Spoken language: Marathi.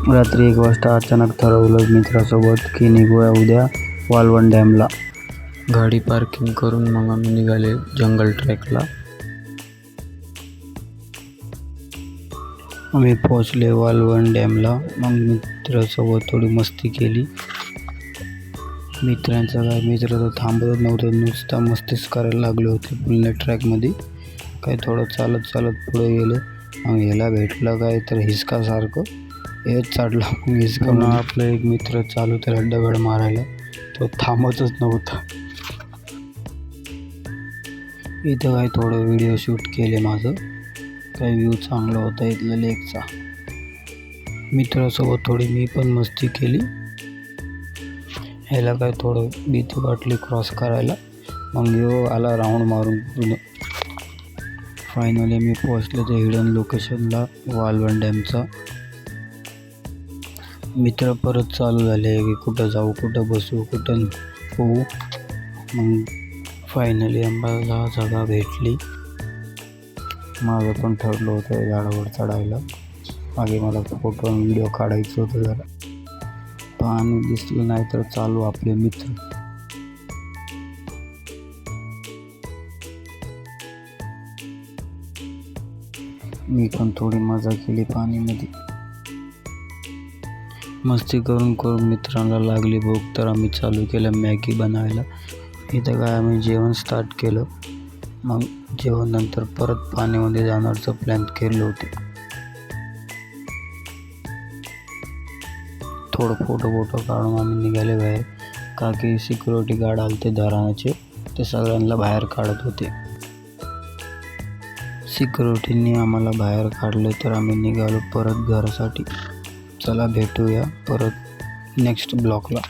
रात्री 1 वाजता अचानक ठरवलं मित्रासोबत की निघूया उद्या वालवंड डॅमला. गाडी पार्किंग करून मग आम्ही निघाले जंगल ट्रेकला. आम्ही पोहोचले वालवंड डॅमला. मग मित्रासोबत थोडी मस्ती केली. मित्र तर थांबतच नव्हतं, नुसता मस्तीच करायला लागले होते पुढल्या ट्रॅकमध्ये. काय थोडं चालत पुढे गेले. मग ह्याला भेटलं काय तर हिसकासारखं, हेच चाडलं. मग हिसका आपला एक मित्र चालू त्याला दगड मारायला, तो थांबतच नव्हता. इथं काय थोडं व्हिडिओ शूट केले माझं. काही व्ह्यू चांगला होता इथल्या लेकचा. मित्रासोबत थोडी मी पण मस्ती केली. ह्याला काय थोडं भीती वाटली क्रॉस करायला. मग ह्यो आला राऊंड मारून पूर्ण. फायनली मी पोहोचले त्या हिडन लोकेशनला वालवंड डॅमचा. मित्र परत चालू झाले की कुठं जाऊ, कुठं बसू, कुठं पोहू. मग फायनली आम्हाला जागा भेटली. माझं पण ठरलं होतं झाडावर चढायला. मागे मला फोटो आणि व्हिडिओ काढायचं होतं जरा. पाणी दिसलं नाही तर चालू आपले मित्र. मी पण थोडी मजा केली पाणीमध्ये. मस्ती करून मित्रांना लागली भूक, तर आम्ही चालू केलं मॅगी बनवायला. इथं काय आम्ही जेवण स्टार्ट केलं. मग जेवण नंतर परत पाण्यामध्ये जाण्याचं प्लॅन केले होते. थोडं फोटो काढून आम्ही निघाले बाहेर. का की सिक्युरिटी गार्ड आले ते धराणाचे, ते सगळ्यांना बाहेर काढत होते. सिक्युरिटीने आम्हाला बाहेर काढले तर आम्ही निघालो परत घरासाठी. चला भेटूया परत नेक्स्ट ब्लॉकला.